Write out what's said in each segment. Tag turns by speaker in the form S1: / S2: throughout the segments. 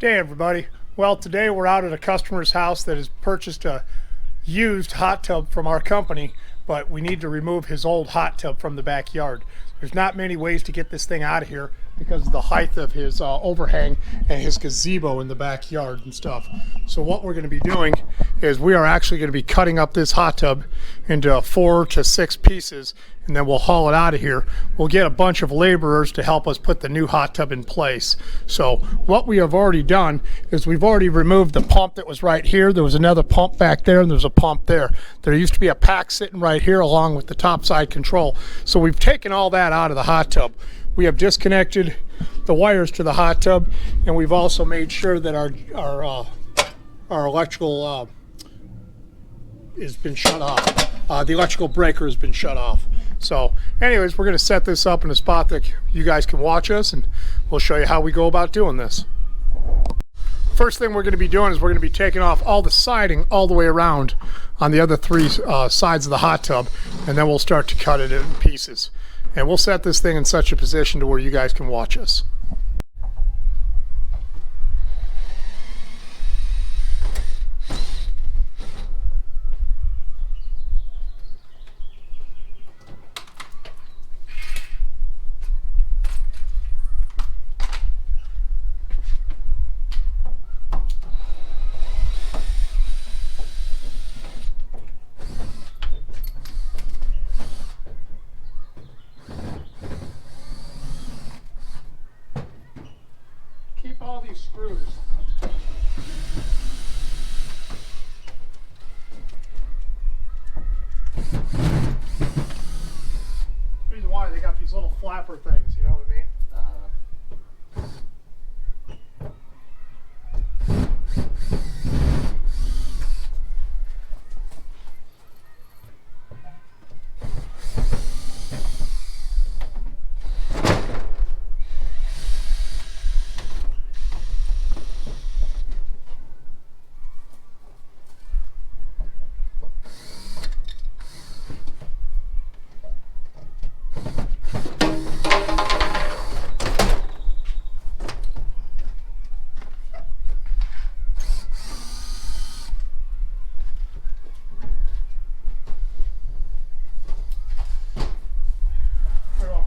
S1: Hey everybody. Well, today we're out at a customer's house that has purchased a used hot tub from our company, but we need to remove his old hot tub from the backyard. There's not many ways to get this thing out of here because of the height of his overhang and his gazebo in the backyard and stuff. So what we're going to be doing is we are actually going to be cutting up this hot tub into 4 to 6 pieces, and then we'll haul it out of here. We'll get a bunch of laborers to help us put the new hot tub in place. So what we have already done is we've already removed the pump that was right here. There was another pump back there, and there's a pump there. There used to be a pack sitting right here along with the topside control. So we've taken all that out of the hot tub. We have disconnected the wires to the hot tub, and we've also made sure that our electrical has been shut off. The electrical breaker has been shut off. So anyways, we're going to set this up in a spot that you guys can watch us, and we'll show you how we go about doing this. First thing we're going to be doing is we're going to be taking off all the siding all the way around on the other 3 sides of the hot tub, and then we'll start to cut it in pieces. And we'll set this thing in such a position to where you guys can watch us. Keep all these screws. Reason why they got these little flapper things, you know what I mean?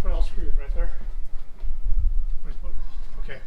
S1: Put all screws right there. Okay.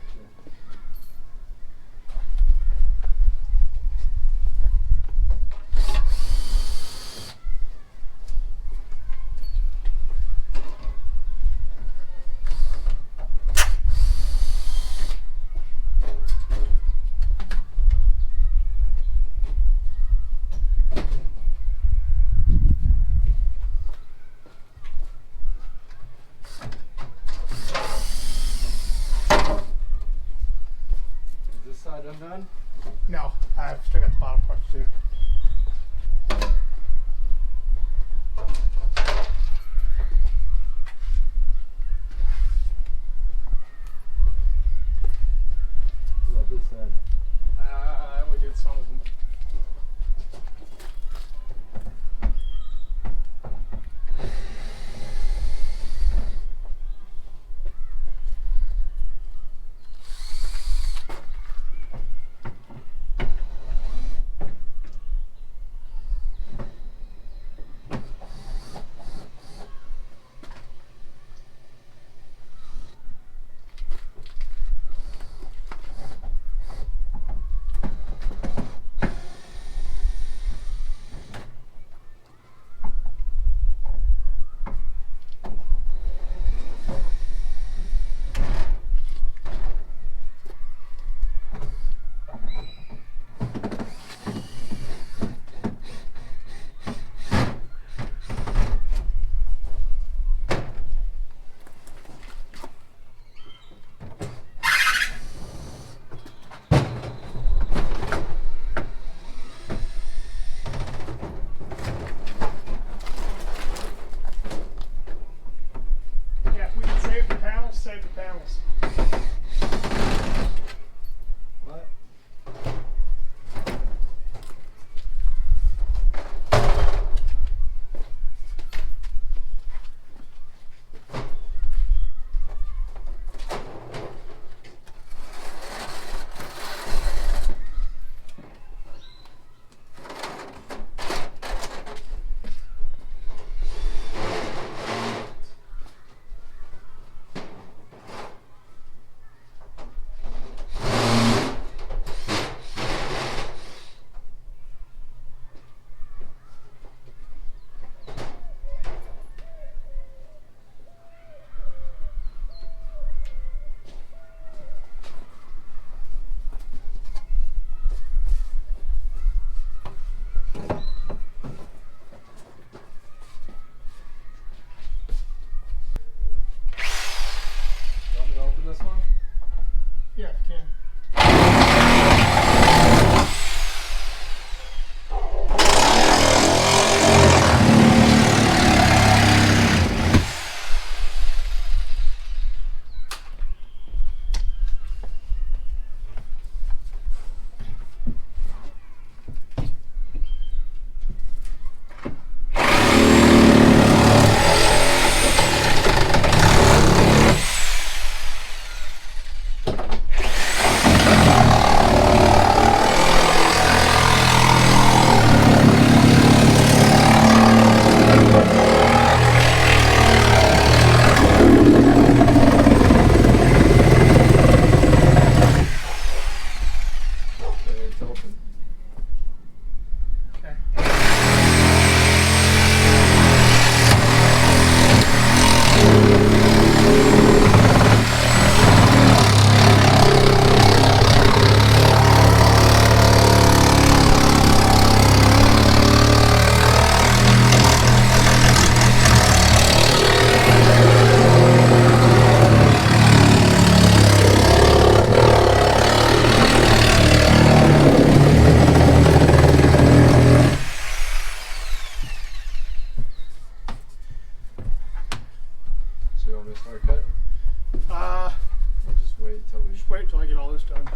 S2: Side undone?
S1: No, I've still got the bottom part to do.
S2: What about this side?
S1: I only did some of them. almost done.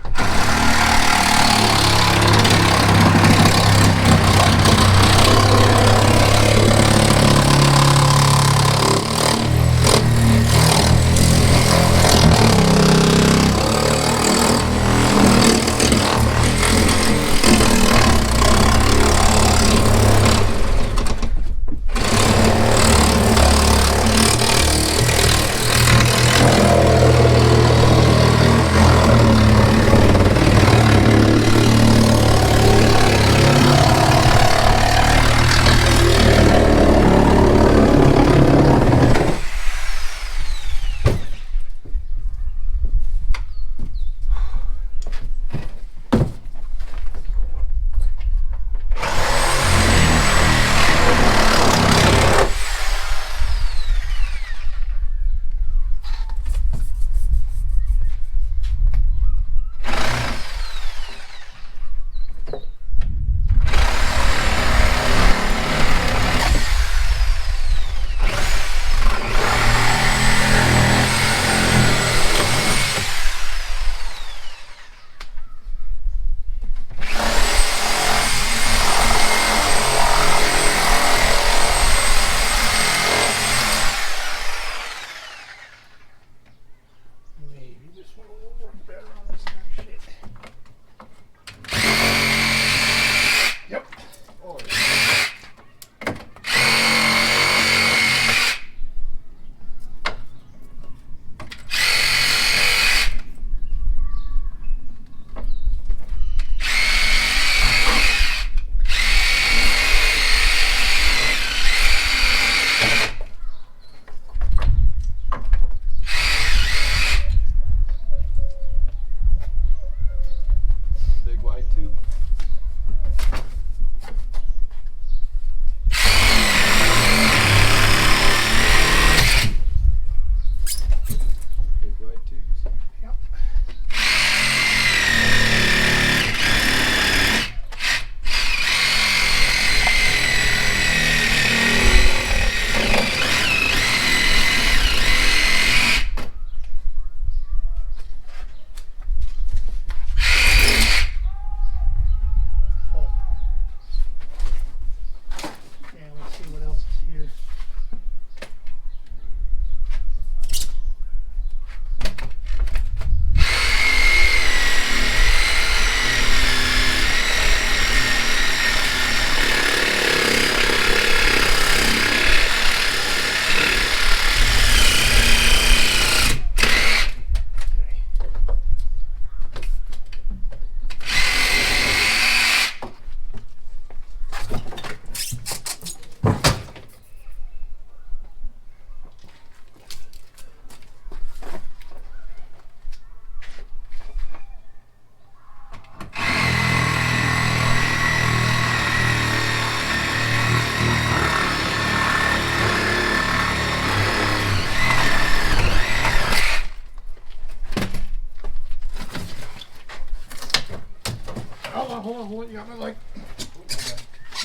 S1: Hold on, you got my leg.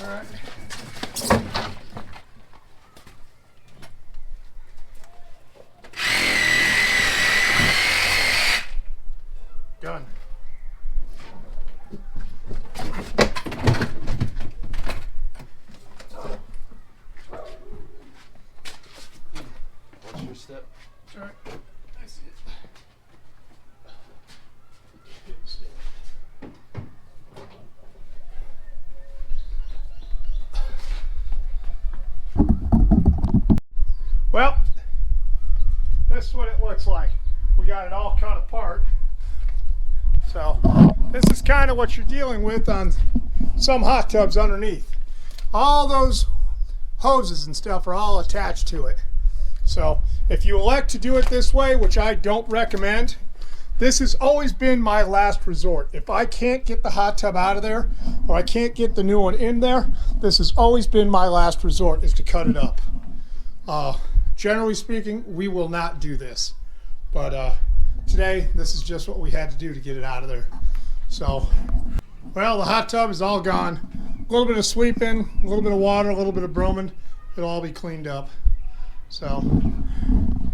S1: All right. Done.
S2: What's your step?
S1: All right. I see it. Well, this is what it looks like. We got it all cut apart. So this is kind of what you're dealing with on some hot tubs underneath. All those hoses and stuff are all attached to it. So if you elect to do it this way, which I don't recommend, this has always been my last resort. If I can't get the hot tub out of there, or I can't get the new one in there, this has always been my last resort, is to cut it up. Generally speaking, we will not do this. But today, this is just what we had to do to get it out of there. So, well, the hot tub is all gone. A little bit of sweeping, a little bit of water, a little bit of brooming. It'll all be cleaned up. So,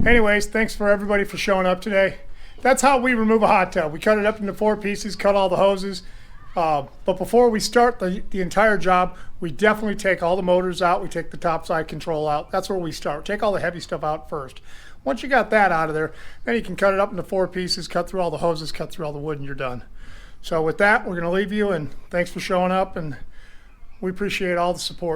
S1: anyways, thanks for everybody for showing up today. that's how we remove a hot tub. We cut it up into 4 pieces, cut all the hoses. But before we start the entire job, we definitely take all the motors out. We take the top side control out. That's where we start. Take all the heavy stuff out first. Once you got that out of there, then you can cut it up into 4 pieces, cut through all the hoses, cut through all the wood, and you're done. So with that, we're going to leave you, and thanks for showing up, and we appreciate all the support.